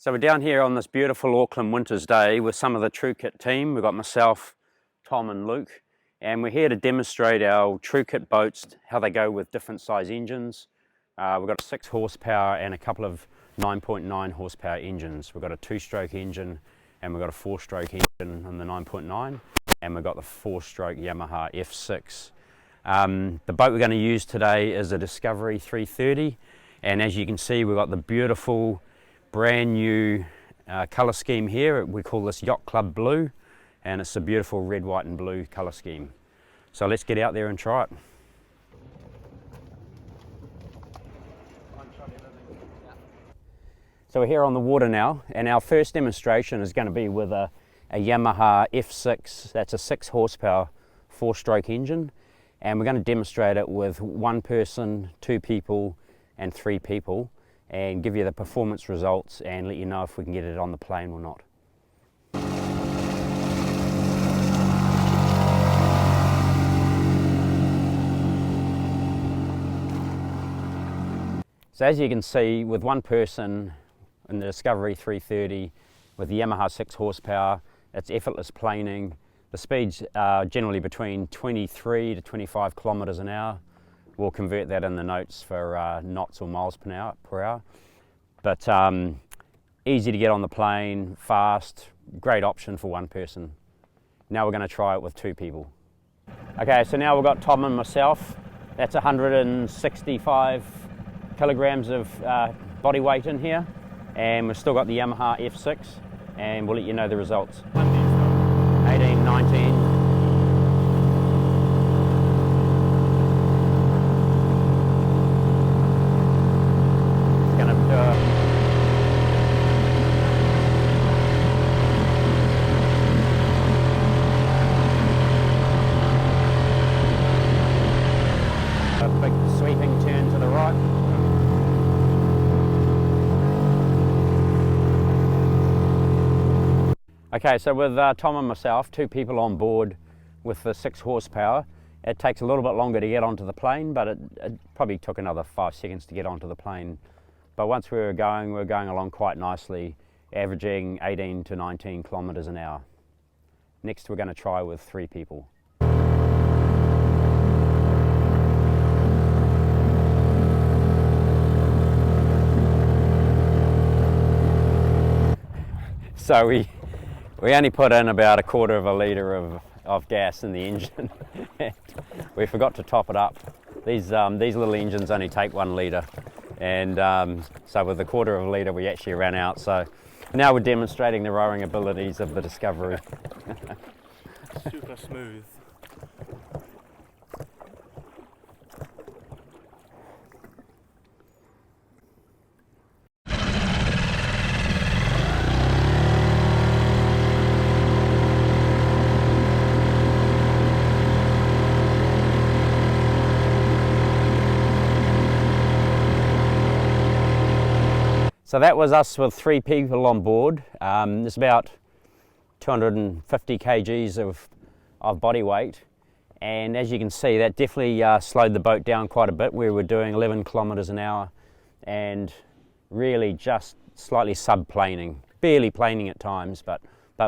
So we're down here on this beautiful Auckland winter's day with some of the TrueKit team. We've got myself, Tom and Luke, and we're here to demonstrate our TrueKit boats, how they go with different size engines. We've got a 6 horsepower and a couple of 9.9 horsepower engines. We've got a 2-stroke engine and we've got a 4-stroke engine on the 9.9, and we've got the 4-stroke Yamaha F6. The boat we're going to use today is a Discovery 330, and as you can see we've got the beautiful brand new colour scheme here. We call this Yacht Club Blue, and it's a beautiful red, white and blue colour scheme. So let's get out there and try it. So we're here on the water now, and our first demonstration is going to be with a Yamaha F6. That's a 6 horsepower 4-stroke engine, and we're going to demonstrate it with 1 person, 2 people and 3 people, and give you the performance results and let you know if we can get it on the plane or not. So as you can see, with 1 person in the Discovery 330 with the Yamaha 6 horsepower, it's effortless planing. The speeds are generally between 23 to 25 kilometres an hour. We'll convert that in the notes for knots or miles per hour. But easy to get on the plane, fast, great option for 1 person. Now we're going to try it with 2 people. Okay, so now we've got Tom and myself. That's 165 kilograms of body weight in here, and we've still got the Yamaha F6, and we'll let you know the results. 18, 19. A big sweeping turn to the right. Okay, so with Tom and myself, 2 people on board with the 6 horsepower, it takes a little bit longer to get onto the plane, but it probably took another 5 seconds to get onto the plane. But once we were going along quite nicely, averaging 18 to 19 kilometres an hour. Next we're going to try with 3 people. So we only put in about 1/4 of a litre of gas in the engine. We forgot to top it up. These little engines only take 1 litre, and so with 1/4 of a litre we actually ran out. So now we're demonstrating the rowing abilities of the Discovery. Super smooth. So that was us with 3 people on board. There's about 250 kgs of body weight, and as you can see that definitely slowed the boat down quite a bit. We were doing 11 kilometres an hour and really just slightly sub-planing, barely planing at times, but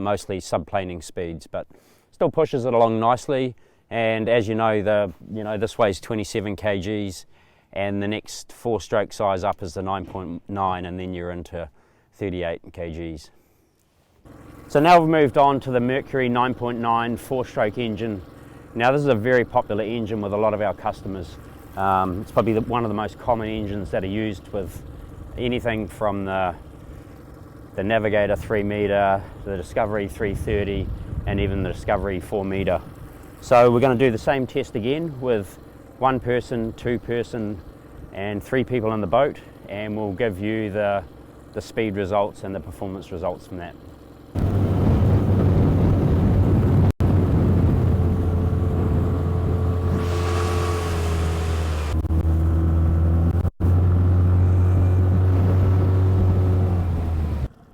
mostly sub-planing speeds, but still pushes it along nicely. And as you know, this weighs 27 kgs. And the next 4-stroke size up is the 9.9, and then you're into 38 kgs. So now we've moved on to the Mercury 9.9 4-stroke engine. Now this is a very popular engine with a lot of our customers. It's probably one of the most common engines that are used with anything from the Navigator 3 metre, the Discovery 330, and even the Discovery 4 metre. So we're going to do the same test again with 1 person, 2 person and 3 people in the boat, and we'll give you the speed results and the performance results from that.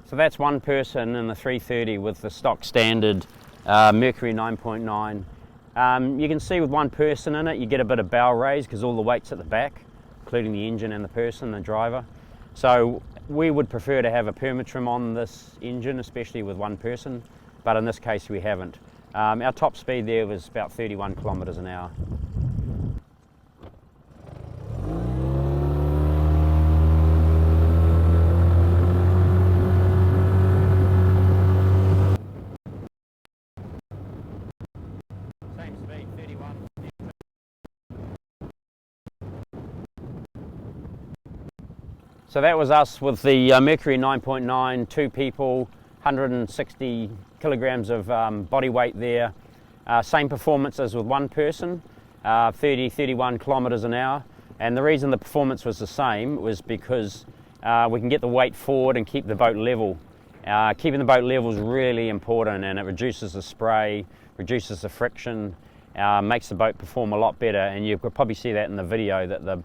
So that's 1 person in the 330 with the stock standard Mercury 9.9. You can see with 1 person in it you get a bit of bow raise because all the weight's at the back, including the engine and the person, the driver. So We would prefer to have a Permatrim on this engine, especially with one person, but in this case we haven't. Our top speed there was about 31 kilometres an hour. Same speed, 31. So that was us with the Mercury 9.9, 2 people, 160 kilograms of body weight there. Same performance as with one person, 31 kilometres an hour. And the reason the performance was the same was because we can get the weight forward and keep the boat level. Keeping the boat level is really important, and it reduces the spray, reduces the friction, makes the boat perform a lot better. And you could probably see that in the video, that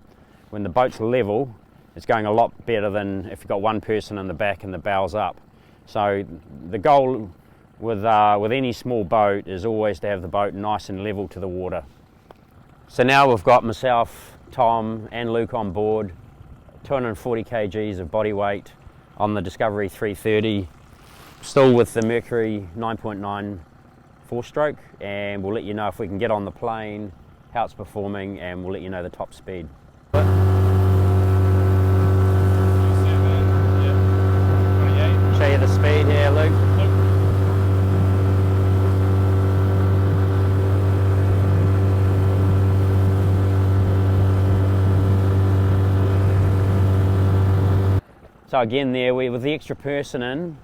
when the boat's level, it's going a lot better than if you've got one person in the back and the bow's up. So the goal with any small boat is always to have the boat nice and level to the water. So now we've got myself, Tom and Luke on board, 240 kgs of body weight on the Discovery 330, still with the Mercury 9.9 4-stroke, and we'll let you know if we can get on the plane, how it's performing, and we'll let you know the top speed. Show you the speed here, Luke. So again there, with the extra person in,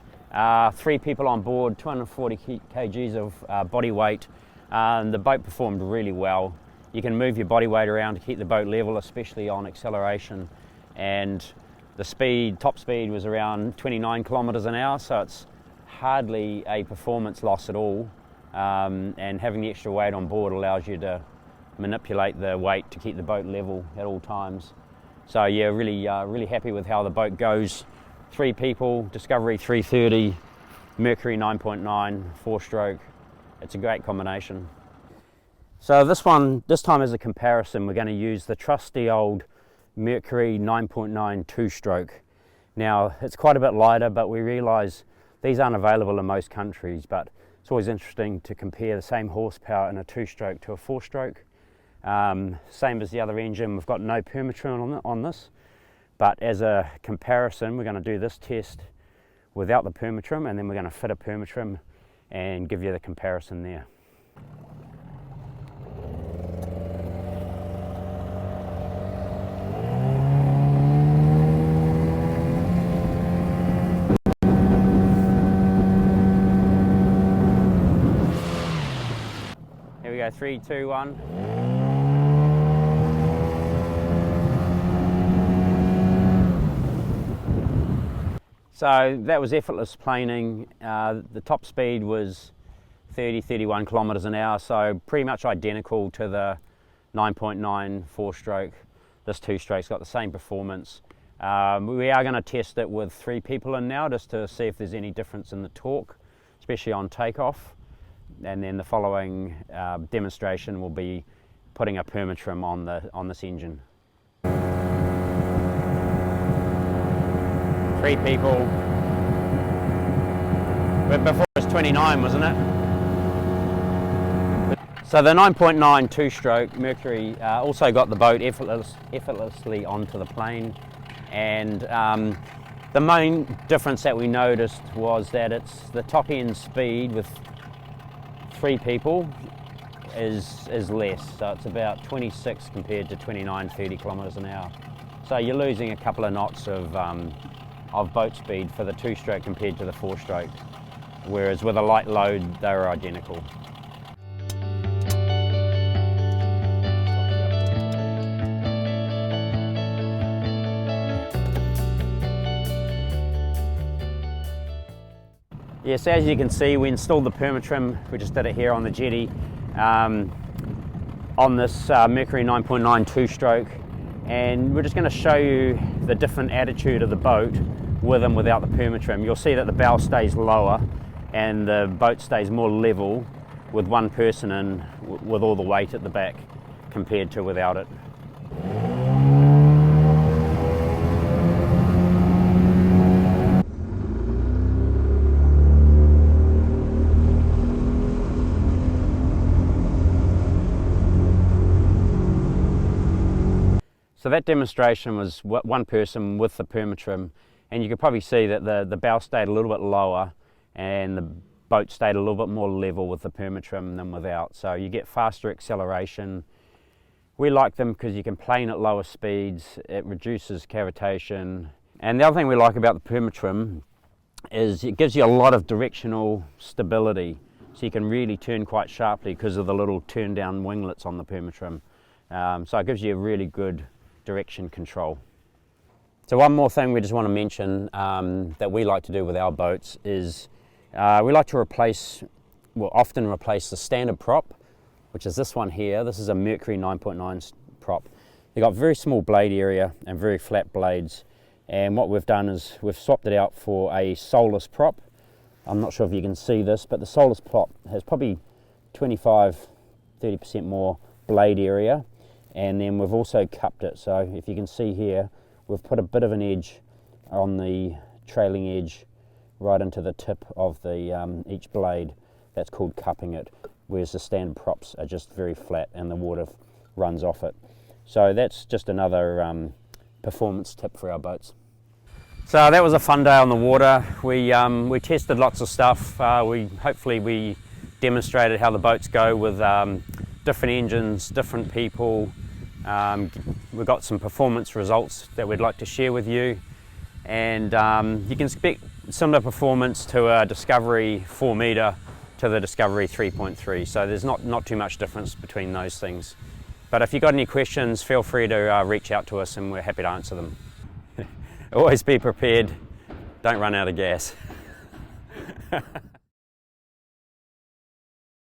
3 people on board, 240 kgs of body weight, the boat performed really well. You can move your body weight around to keep the boat level, especially on acceleration, and the top speed was around 29 kilometres an hour, so it's hardly a performance loss at all. And having the extra weight on board allows you to manipulate the weight to keep the boat level at all times. So yeah, really happy with how the boat goes. 3 people, Discovery 330, Mercury 9.9, 4-stroke. It's a great combination. So this time as a comparison, we're going to use the trusty old Mercury 9.9 2-stroke. Now it's quite a bit lighter, but we realise these aren't available in most countries, but it's always interesting to compare the same horsepower in a 2-stroke to a 4-stroke. Same as the other engine, we've got no Permatrim on this, but as a comparison we're going to do this test without the Permatrim, and then we're going to fit a Permatrim and give you the comparison there. Here we go, 3, 2, 1. So that was effortless planing. The top speed was 31 kilometres an hour, so pretty much identical to the 9.9 4-stroke. This 2-stroke's got the same performance. We are going to test it with 3 people in now, just to see if there's any difference in the torque, especially on takeoff. And then the following demonstration will be putting a Permatrim on this engine. 3 people. But before it was 29, wasn't it? So the 9.9 2-stroke Mercury also got the boat effortlessly onto the plane, and the main difference that we noticed was that it's the top end speed with 3 people is less, so it's about 26 compared to 29, 30 kilometres an hour. So you're losing a couple of knots of boat speed for the 2-stroke compared to the 4-stroke, whereas with a light load they were identical. Yes, as you can see, we installed the Permatrim. We just did it here on the jetty on this Mercury 9.9 2-stroke, and we're just going to show you the different attitude of the boat with and without the Permatrim. You'll see that the bow stays lower and the boat stays more level with one person in with all the weight at the back compared to without it. So that demonstration was one person with the Permatrim, and you could probably see that the bow stayed a little bit lower and the boat stayed a little bit more level with the Permatrim than without. So you get faster acceleration. We like them because you can plane at lower speeds, it reduces cavitation. And the other thing we like about the Permatrim is it gives you a lot of directional stability. So you can really turn quite sharply because of the little turn down winglets on the Permatrim. So it gives you a really good direction control. So one more thing we just want to mention that we like to do with our boats is we like to often replace the standard prop, which is this one here. This is a Mercury 9.9 prop. They've got very small blade area and very flat blades. And what we've done is we've swapped it out for a soulless prop. I'm not sure if you can see this, but the soulless prop has probably 25–30% more blade area. And then we've also cupped it. So if you can see here, we've put a bit of an edge on the trailing edge right into the tip of the each blade. That's called cupping it, whereas the standard props are just very flat and the water runs off it. So that's just another performance tip for our boats. So that was a fun day on the water. We tested lots of stuff. Hopefully we demonstrated how the boats go with different engines, different people. We've got some performance results that we'd like to share with you, and you can expect similar performance to a Discovery 4 metre to the Discovery 3.3, so there's not too much difference between those things. But if you've got any questions, feel free to reach out to us and we're happy to answer them. Always be prepared, don't run out of gas.